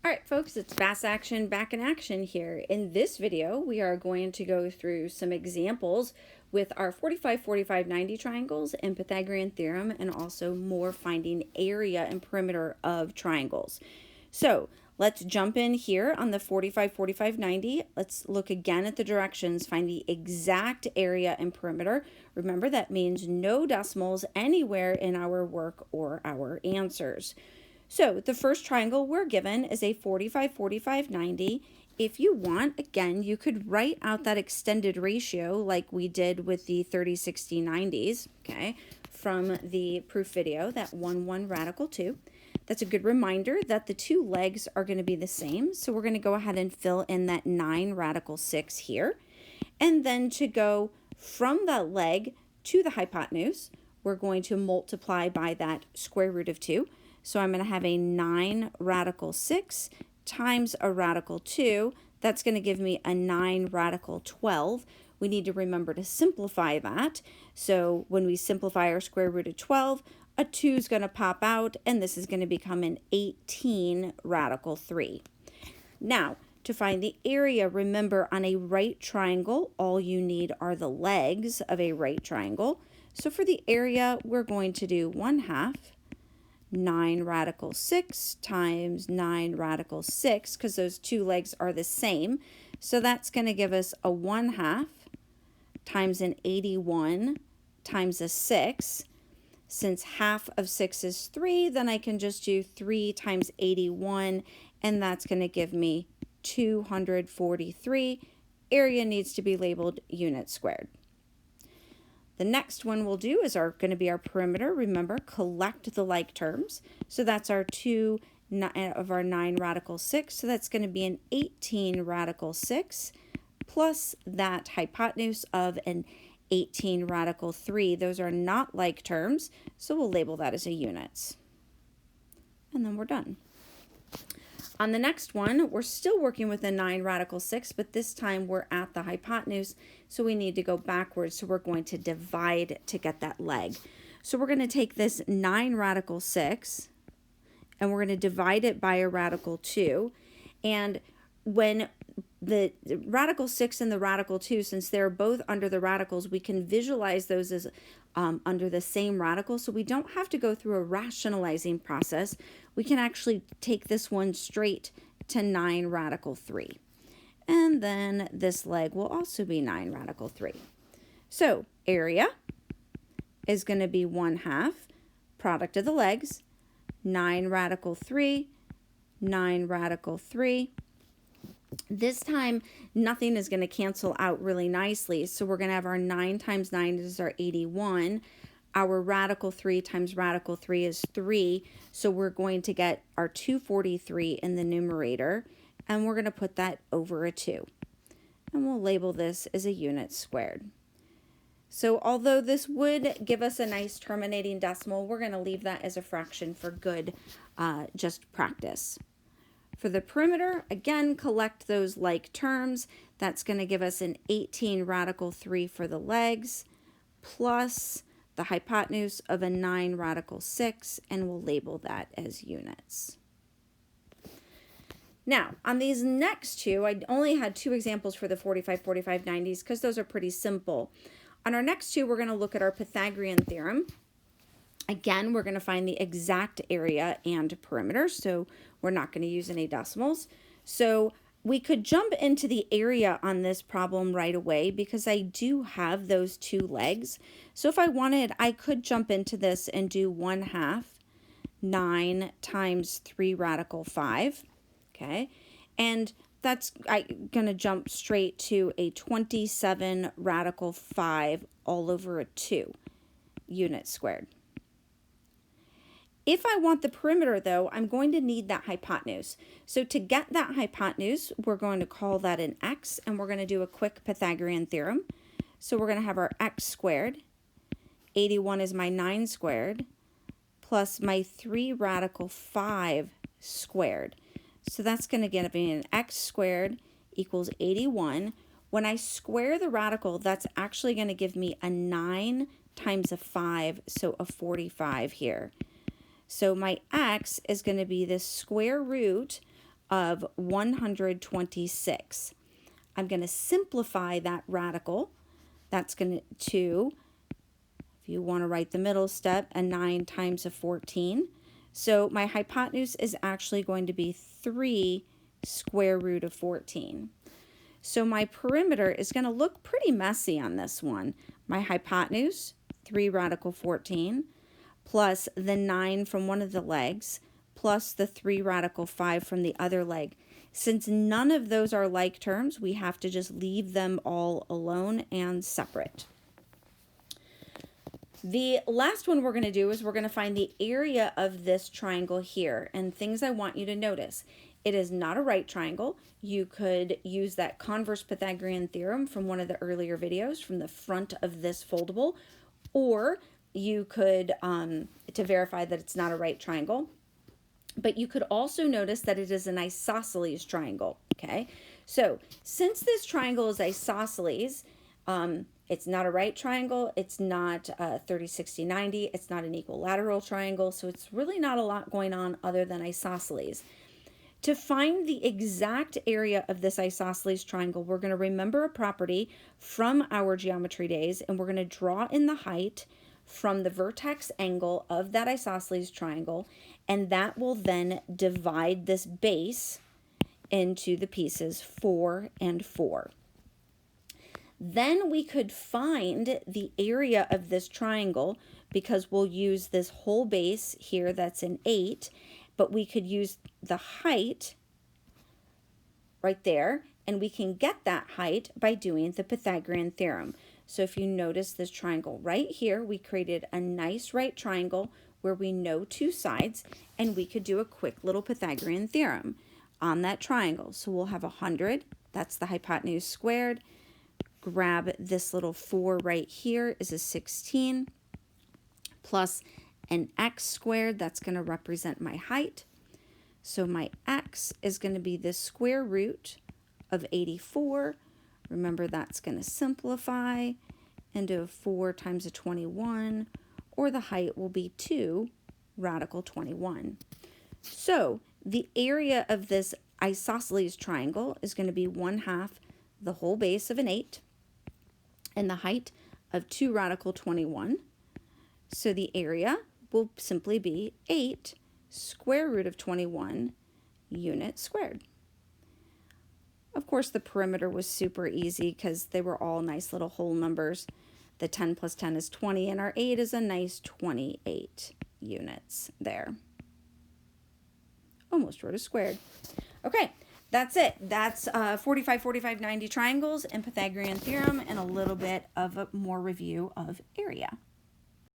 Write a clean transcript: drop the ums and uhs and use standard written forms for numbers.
Alright folks, it's Fast Action back in action here. In this video, we are going to go through some examples with our 45, 45, 90 triangles and Pythagorean Theorem, and also more finding area and perimeter of triangles. So let's jump in here on the 45, 45, 90. Let's look again at the directions, find the exact area and perimeter. Remember, that means no decimals anywhere in our work or our answers. So the first triangle we're given is a 45, 45, 90. If you want, again, you could write out that extended ratio like we did with the 30, 60, 90s, okay, from the proof video, that 1, 1, radical 2. That's a good reminder that the two legs are going to be the same. So we're going to go ahead and fill in that 9 radical 6 here. And then to go from that leg to the hypotenuse, we're going to multiply by that square root of 2. So I'm going to have a 9 radical 6 times a radical 2. That's going to give me a 9 radical 12. We need to remember to simplify that. So when we simplify our square root of 12, a 2 is going to pop out, and this is going to become an 18 radical 3. Now, to find the area, remember on a right triangle, all you need are the legs of a right triangle. So for the area, we're going to do 1/2 9 radical 6 times 9 radical 6, because those two legs are the same. So that's going to give us a 1/2 times an 81 times a 6. Since half of 6 is 3, then I can just do 3 times 81, and that's going to give me 243. Area needs to be labeled units squared. The next one we'll do is going to be our perimeter. Remember, collect the like terms. So that's our 2 of our 9 radical 6. So that's going to be an 18 radical 6 plus that hypotenuse of an 18 radical 3. Those are not like terms, so we'll label that as a units. And then we're done. On the next one, we're still working with a 9 radical 6, but this time we're at the hypotenuse, so we need to go backwards. So we're going to divide to get that leg. So we're going to take this 9 radical 6, and we're going to divide it by a radical 2. And when the radical 6 and the radical 2, since they're both under the radicals, we can visualize those as under the same radical, so we don't have to go through a rationalizing process. We can actually take this one straight to 9 radical 3. And then this leg will also be 9 radical 3. So area is going to be 1/2 product of the legs, 9 radical 3, 9 radical 3. This time, nothing is going to cancel out really nicely. So we're going to have our 9 times 9 is our 81. Our radical 3 times radical 3 is 3. So we're going to get our 243 in the numerator. And we're going to put that over a 2. And we'll label this as a unit squared. So although this would give us a nice terminating decimal, we're going to leave that as a fraction for good just practice. For the perimeter, again, collect those like terms. That's going to give us an 18 radical 3 for the legs, plus the hypotenuse of a 9 radical 6, and we'll label that as units. Now, on these next two, I only had 2 examples for the 45, 45, 90s, because those are pretty simple. On our next two, we're going to look at our Pythagorean theorem. Again, we're going to find the exact area and perimeter, so we're not going to use any decimals. So we could jump into the area on this problem right away because I do have those 2 legs. So if I wanted, I could jump into this and do 1/2 9 times 3 radical 5, okay? And that's I'm going to jump straight to a 27 radical 5 all over a 2 units squared. If I want the perimeter, though, I'm going to need that hypotenuse. So to get that hypotenuse, we're going to call that an x, and we're going to do a quick Pythagorean theorem. So we're going to have our x squared. 81 is my 9 squared, plus my 3 radical 5 squared. So that's going to give me an x squared equals 81. When I square the radical, that's actually going to give me a 9 times a 5, so a 45 here. So my x is going to be the square root of 126. I'm going to simplify that radical. That's going to, if you want to write the middle step, a 9 times a 14. So my hypotenuse is actually going to be 3 square root of 14. So my perimeter is going to look pretty messy on this one. My hypotenuse, 3 radical 14, plus the 9 from one of the legs, plus the 3 radical 5 from the other leg. Since none of those are like terms, we have to just leave them all alone and separate. The last one we're going to do is we're going to find the area of this triangle here. And things I want you to notice. It is not a right triangle. You could use that converse Pythagorean theorem from one of the earlier videos from the front of this foldable, or you could, to verify that it's not a right triangle, but you could also notice that it is an isosceles triangle, okay? So since this triangle is isosceles, it's not a right triangle, it's not 30, 60, 90, it's not an equilateral triangle, so it's really not a lot going on other than isosceles. To find the exact area of this isosceles triangle, we're going to remember a property from our geometry days, and we're going to draw in the height from the vertex angle of that isosceles triangle, and that will then divide this base into the pieces 4 and 4. Then we could find the area of this triangle because we'll use this whole base here that's an 8, but we could use the height right there, and we can get that height by doing the Pythagorean theorem. So if you notice this triangle right here, we created a nice right triangle where we know 2 sides, and we could do a quick little Pythagorean theorem on that triangle. So we'll have 100, that's the hypotenuse squared. Grab this little 4 right here is a 16, plus an x squared, that's going to represent my height. So my x is going to be the square root of 84. Remember, that's going to simplify into 4 times a 21, or the height will be 2 radical 21. So the area of this isosceles triangle is going to be 1/2 the whole base of an 8, and the height of 2 radical 21. So the area will simply be 8 square root of 21 units squared. Of course, the perimeter was super easy because they were all nice little whole numbers. The 10 plus 10 is 20, and our 8 is a nice 28 units there. Almost wrote a squared. Okay, that's it. That's 45, 45, 90 triangles and Pythagorean theorem, and a little bit of a more review of area.